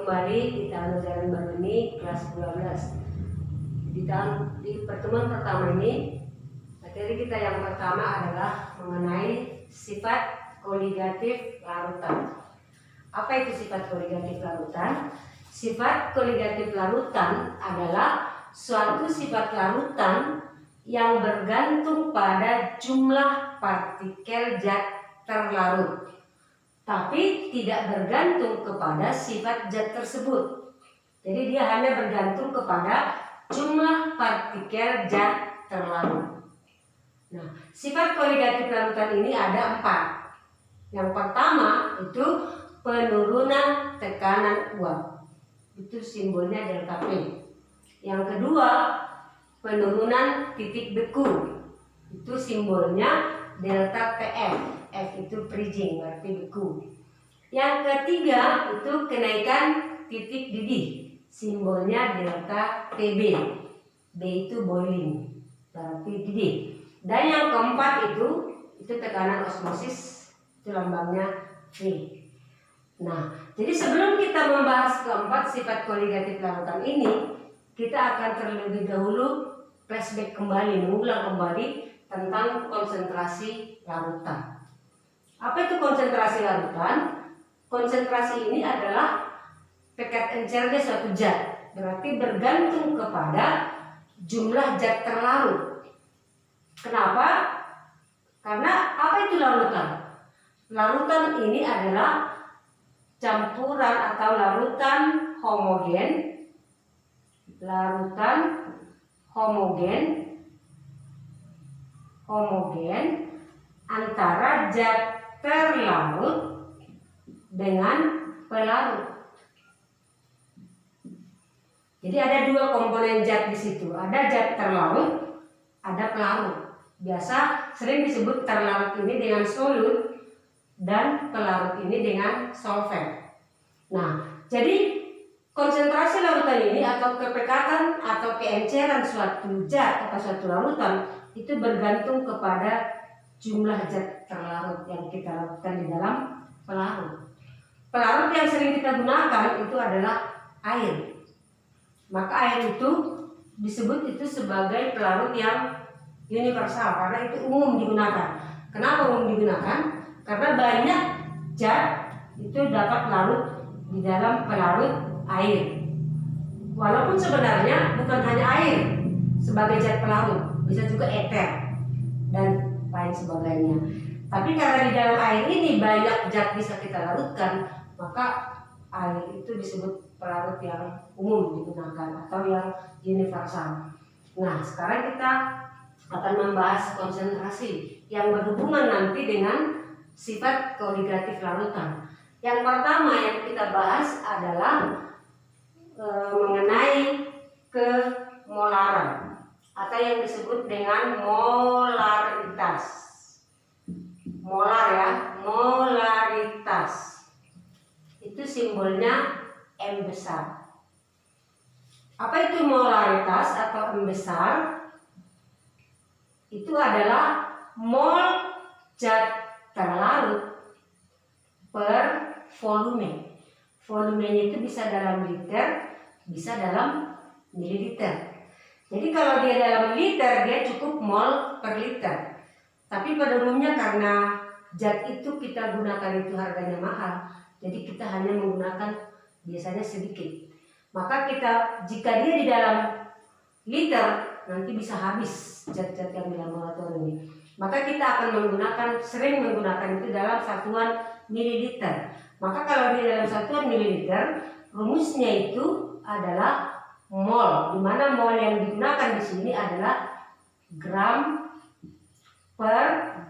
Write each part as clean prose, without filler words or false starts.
kembali di tahun ajaran baru ini kelas 12. Di pertemuan pertama ini, materi kita yang pertama adalah mengenai sifat koligatif larutan. Apa itu sifat koligatif larutan? Sifat koligatif larutan adalah suatu sifat larutan yang bergantung pada jumlah partikel zat terlarut, tapi tidak bergantung kepada sifat zat tersebut. Jadi dia hanya bergantung kepada jumlah partikel zat terlarut. Nah, sifat koligatif larutan ini ada 4. Yang pertama itu penurunan tekanan uap. Itu simbolnya delta P. Yang kedua, penurunan titik beku. Itu simbolnya delta TF. F itu freezing, berarti beku. Yang ketiga itu kenaikan titik didih, simbolnya delta TB. B itu boiling, berarti didih. Dan yang keempat itu tekanan osmosis, itu lambangnya V. Nah, jadi sebelum kita membahas keempat sifat koligatif larutan ini, kita akan terlebih dahulu flashback kembali, mengulang kembali tentang konsentrasi larutan. Apa itu konsentrasi larutan? Konsentrasi ini adalah tingkat encernya suatu zat, berarti bergantung kepada jumlah zat terlarut. Kenapa? Karena apa itu larutan? Larutan ini adalah campuran atau larutan homogen antara zat terlarut dengan pelarut. Jadi ada 2 komponen zat di situ. Ada zat terlarut, ada pelarut. Biasa sering disebut terlarut ini dengan solut dan pelarut ini dengan solvent. Nah, jadi konsentrasi larutan ini atau kepekatan atau keenceran suatu zat atau suatu larutan itu bergantung kepada jumlah zat terlarut yang kita lakukan di dalam pelarut. Pelarut yang sering kita gunakan itu adalah air. Maka air itu disebut itu sebagai pelarut yang universal karena itu umum digunakan. Kenapa umum digunakan? Karena banyak zat itu dapat larut di dalam pelarut air. Walaupun sebenarnya bukan hanya air sebagai zat pelarut, bisa juga eter dan lain sebagainya. Tapi karena di dalam air ini banyak zat bisa kita larutkan, maka air itu disebut pelarut yang umum digunakan atau yang universal. Nah, sekarang kita akan membahas konsentrasi yang berhubungan nanti dengan sifat koligatif larutan. Yang pertama yang kita bahas adalah mengenai kemolaran atau yang disebut dengan molaritas. Molar ya, molaritas. Itu simbolnya M besar. Apa itu molaritas atau M besar? Itu adalah mol zat terlarut per volume. Volumenya itu bisa dalam liter, bisa dalam mililiter. Jadi kalau dia dalam liter, dia cukup mol per liter. Tapi pada umumnya karena zat itu kita gunakan itu harganya mahal, jadi kita hanya menggunakan biasanya sedikit. Maka jika dia di dalam liter, nanti bisa habis zat-zat yang di laboratorium ini. Maka kita akan sering menggunakan itu dalam satuan mililiter. Maka kalau di dalam satuan mililiter, rumusnya itu adalah mol, di mana mol yang digunakan di sini adalah gram per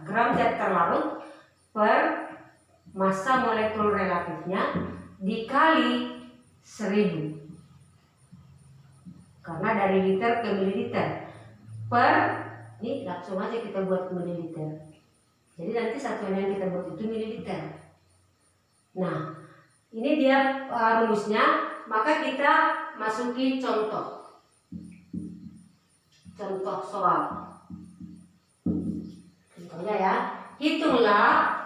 gram zat terlarut per massa molekul relatifnya dikali 1000. Karena dari liter ke mililiter ini langsung aja kita buat mililiter. Jadi nanti satuan yang kita buat itu mililiter. Nah, ini dia rumusnya. Maka kita masuki contoh soal. Contohnya ya, hitunglah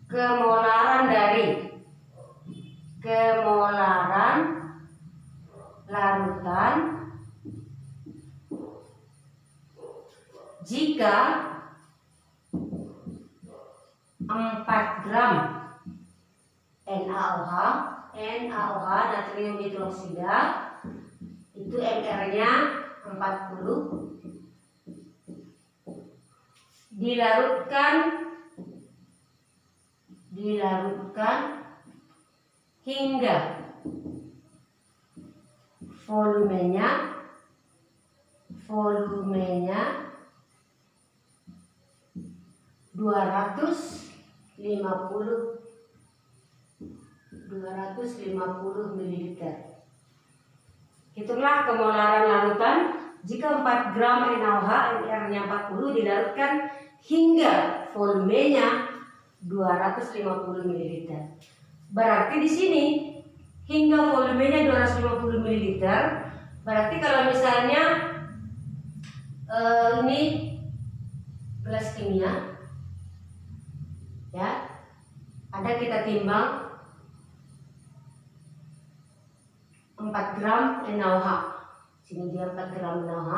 kemolaran dari kemolaran larutan jika 4 gram NaOH natrium hidroksida itu MR-nya 40 dilarutkan hingga volumenya 250 ml. Hitunglah kemolaran larutan jika 4 gram NaOH MR-nya 40 dilarutkan hingga volumenya 250 ml. Berarti di sini hingga volumenya 250 ml. Berarti kalau misalnya ini gelas kimia, ya, ada kita timbang 4 gram NaOH. Sini dia 4 gram NaOH.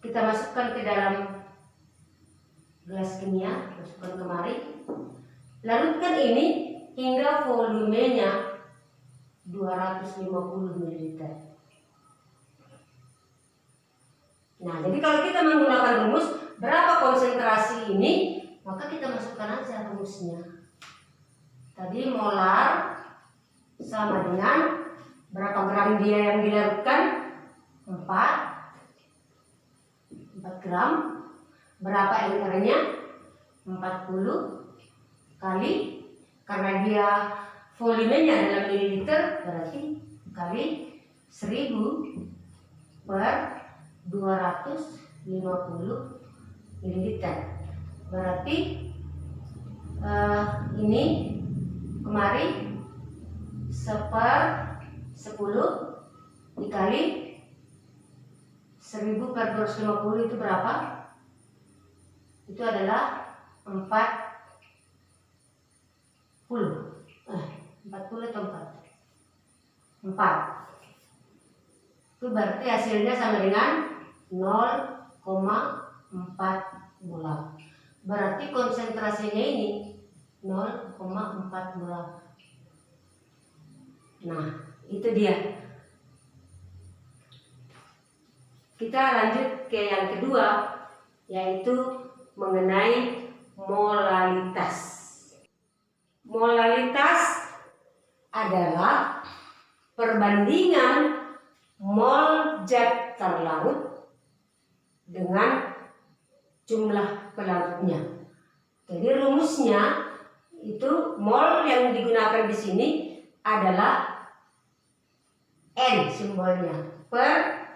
Kita masukkan ke dalam gelas kimia, masukkan kemari. Larutkan ini hingga volumenya 250 ml. Nah, jadi kalau kita menggunakan rumus berapa konsentrasi ini, maka kita masukkan aja rumusnya. Tadi molar sama dengan berapa gram dia yang dilarutkan? 4 gram. Berapa MR-nya? 40 kali, karena dia volumenya dalam mililiter, berarti kali 1000 per 250 ml. Berarti ini kemari 1/10 dikali 1000 per 250 itu berapa? Itu adalah 40 atau 4. Itu berarti hasilnya sama dengan 0,4 molar. Berarti konsentrasinya ini 0,4 molar. Nah, itu dia. Kita lanjut ke yang kedua, yaitu mengenai molalitas. Molalitas adalah perbandingan mol zat terlarut dengan jumlah pelarutnya. Jadi rumusnya itu mol yang digunakan di sini adalah N simbolnya per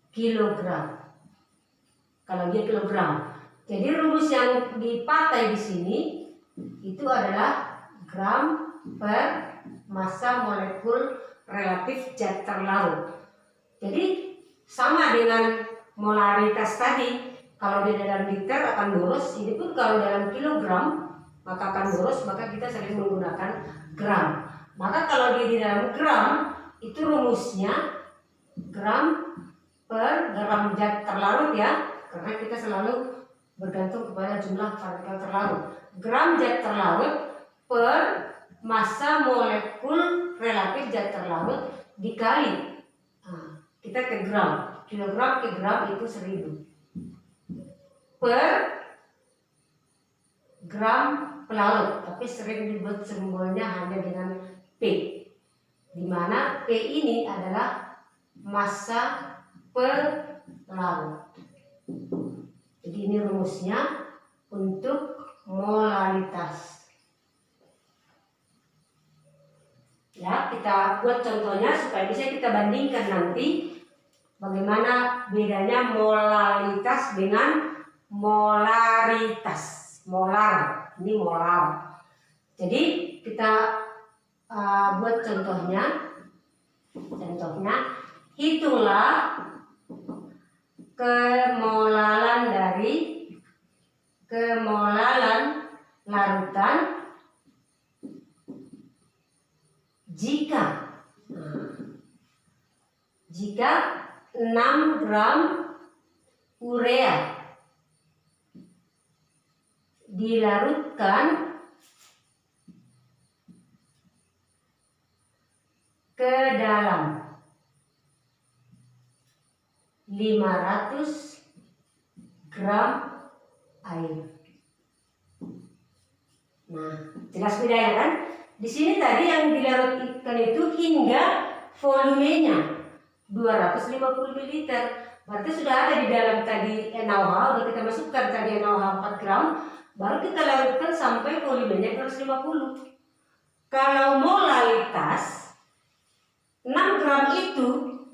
kilogram. Kalau dia kilogram. Jadi rumus yang dipakai di sini itu adalah gram per massa molekul relatif zat terlarut. Jadi sama dengan molaritas tadi. Kalau di dalam liter akan boros, ini pun kalau dalam kilogram maka akan boros, maka kita sering menggunakan gram. Maka kalau dia di dalam gram, itu rumusnya gram per gram zat terlarut, ya, karena kita selalu bergantung kepada jumlah partikel terlarut. Gram zat terlarut per massa molekul relatif zat terlarut dikali, kita ke gram, kilogram ke gram itu 1000 per gram pelarut, tapi sering dibuat simbolnya hanya dengan P, di mana P ini adalah massa pelarut. Jadi ini rumusnya untuk molaritas. Ya, kita buat contohnya supaya bisa kita bandingkan nanti bagaimana bedanya molaritas dengan molaritas. Molar, ini molar. Jadi kita buat contohnya. Hitunglah kemolaran larutan jika 6 gram urea dilarutkan ke dalam 500 gram air. Nah, jelas bedanya kan? Di sini tadi yang dilarutkan itu hingga volumenya 250 ml. Berarti sudah ada di dalam tadi NaOH, udah kita masukkan tadi NaOH 4 gram, baru kita larutkan sampai volumenya 250. Kalau molalitas 6 gram itu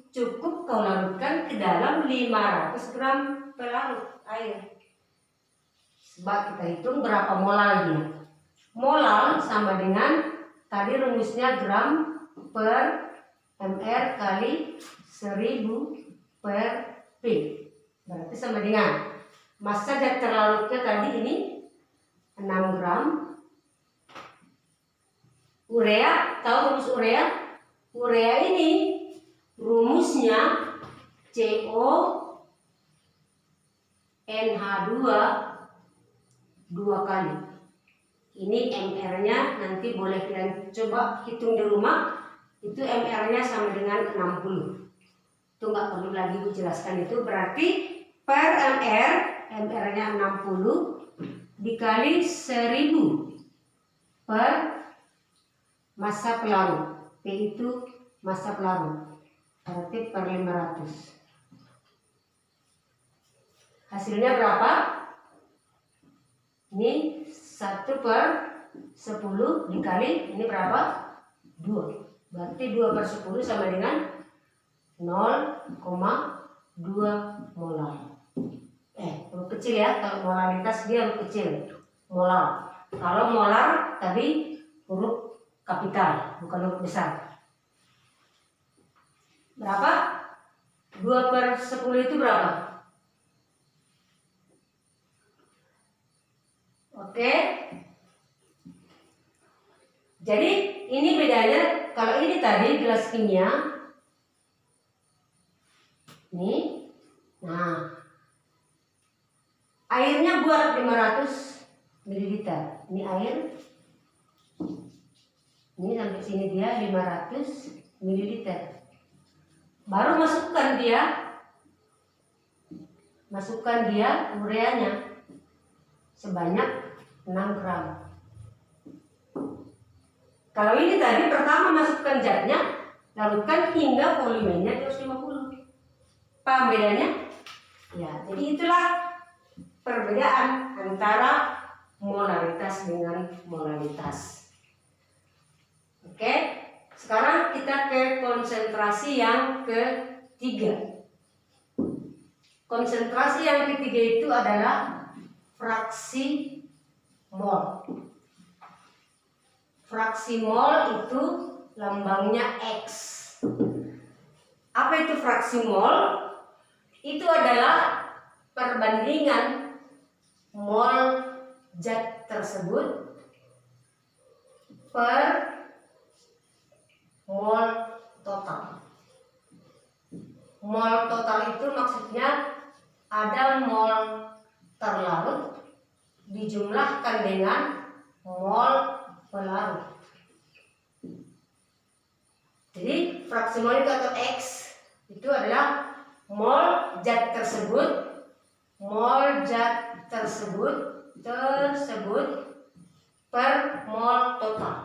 cukup kau larutkan ke dalam 500 gram pelarut air. Sebab kita hitung berapa molalnya. Molal sama dengan tadi rumusnya gram per mr kali 1000 per P. Berarti sama dengan massa zat terlarutnya tadi ini 6 gram. Urea, tahu rumus urea? Urea ini rumusnya CONH2 2 kali. Ini MR-nya nanti boleh kalian coba hitung di rumah. Itu MR-nya sama dengan 60. Itu nggak perlu lagi dijelaskan itu. Berarti per MR, MR-nya 60 dikali 1000 per massa pelarut. P itu massa pelarut. Berarti per 500. Hasilnya berapa? Ini 1 per 10 dikali ini berapa? 2. Berarti 2 per 10 sama dengan 0,2 molar. Huruf kecil ya, kalau molaritas dia huruf kecil. Molar. Kalau molar tadi huruf kapital, bukan huruf besar. Berapa? 2 per 10 itu berapa? Oke. Jadi ini bedanya, kalau ini tadi gelas kimia. Nih. Nah. Airnya buat 500 ml. Ini air. Ini sampai sini dia 500 ml. Baru masukkan dia ureanya sebanyak 6 gram. Kalau ini tadi pertama masukkan zatnya, larutkan hingga volumenya 250. Paham bedanya? Ya, jadi itulah perbedaan antara molaritas dengan molalitas. Oke, sekarang kita ke konsentrasi yang ketiga. Konsentrasi yang ketiga itu adalah fraksi mol. Fraksi mol itu lambangnya X. Apa itu fraksi mol? Itu adalah perbandingan mol zat tersebut per mol total. Mol total itu maksudnya ada mol terlarut dijumlahkan dengan mol pelarut. Jadi fraksi mol itu atau X itu adalah mol zat tersebut per mol total.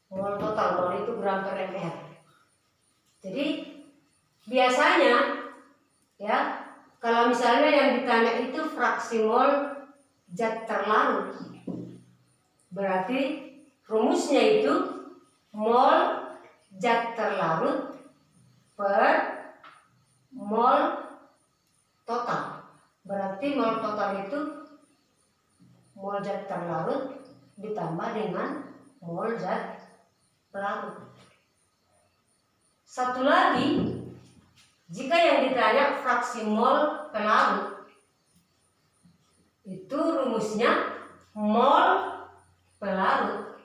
Mol total, mol itu gram per ml. Jadi biasanya ya, kalau misalnya yang ditanya itu fraksi mol zat terlarut, berarti rumusnya itu mol zat terlarut per mol total. Berarti mol total itu mol zat terlarut ditambah dengan mol zat pelarut. Satu lagi, jika yang ditanya fraksi mol pelarut, itu rumusnya mol pelarut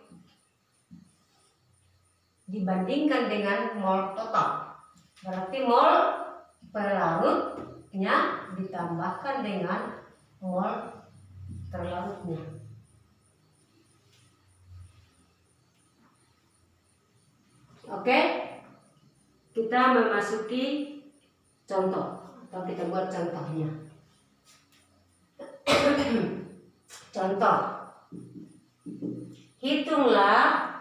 dibandingkan dengan mol total. Berarti mol pelarutnya ditambahkan dengan mol terlarutnya. Oke, kita memasuki contoh atau kita buat contohnya. Contoh, hitunglah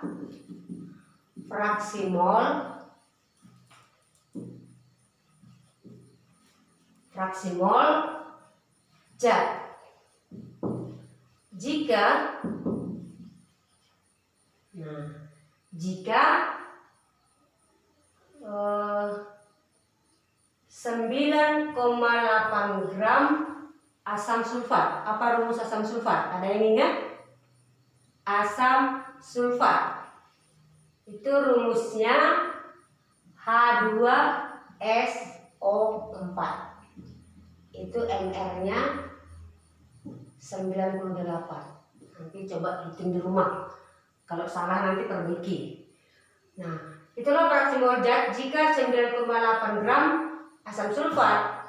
fraksi mol zat jika 9,8 gram asam sulfat. Apa rumus asam sulfat? Ada yang ingat? Asam sulfat itu rumusnya H2SO4. Itu MR-nya 98. Nanti coba hitung di rumah. Kalau salah nanti perbaiki. Nah, itulah fraksi mol zat jika 9,8 gram asam sulfat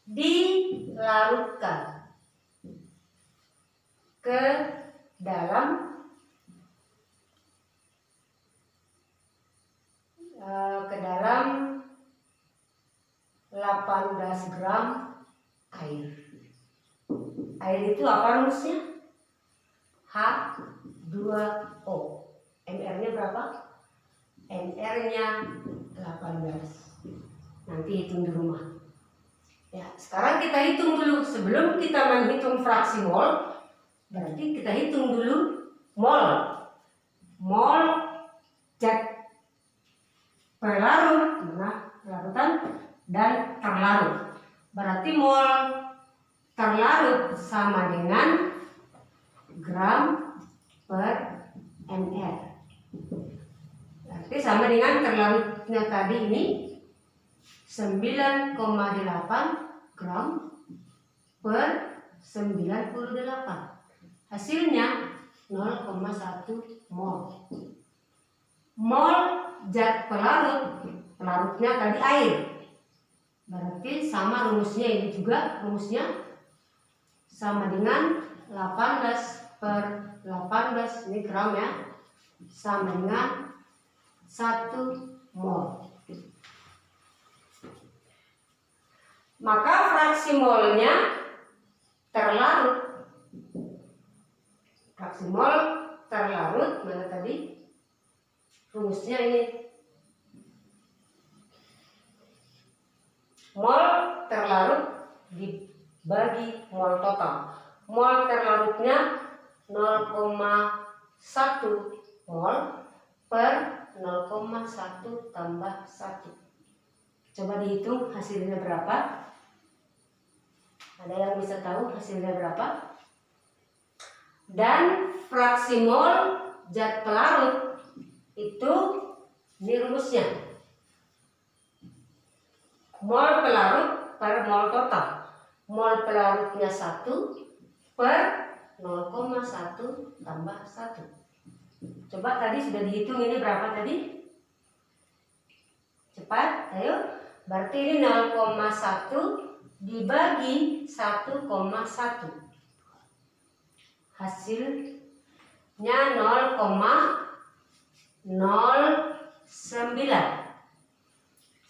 dilarutkan ke dalam 18 gram air. Air itu apa rumusnya? H2O. MR-nya berapa? MR-nya 18. Nanti hitung di rumah. Ya, sekarang kita hitung dulu. Sebelum kita menghitung fraksi mol, berarti kita hitung dulu mol. Mol zat pelarut, larutan dan terlarut. Berarti mol terlarut sama dengan gram per ml. Berarti sama dengan terlarutnya tadi ini 9,8 gram per 98. Hasilnya 0,1 mol. Mol zat pelarutnya tadi air. Berarti sama rumusnya ini juga, rumusnya sama dengan 18 per 18, ini gram ya, sama dengan 1 mol. Maka fraksi molnya terlarut. Fraksi mol terlarut mana tadi? Rumusnya ini. Mol terlarut dibagi mol total. Mol terlarutnya 0,1 mol per 0,1 tambah 1. Coba dihitung hasilnya berapa? Ada yang bisa tahu hasilnya berapa? Dan fraksi mol zat pelarut itu, ini rumusnya. Mol pelarut per mol total. Mol pelarutnya 1 per 0,1 tambah 1. Coba tadi sudah dihitung, ini berapa tadi? Cepat, ayo. Berarti ini 0,1 dibagi 1,1. Hasilnya 0,09.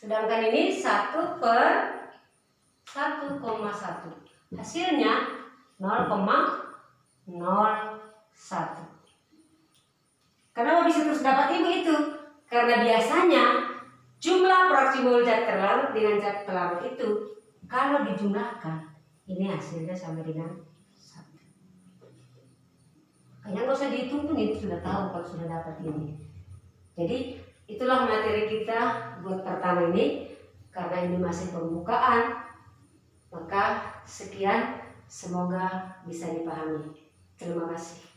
Sedangkan ini 1 per 1,1. Hasilnya 0,01. Kenapa bisa terus dapat ibu itu? Karena biasanya jumlah fraksi mol zat terlarut dengan zat pelarut itu kalau dijumlahkan, ini hasilnya sama dengan 1. Kayaknya nggak usah dihitung pun itu sudah tahu kalau sudah dapat ini. Jadi itulah materi kita buat pertama ini. Karena ini masih pembukaan, maka sekian, semoga bisa dipahami. Terima kasih.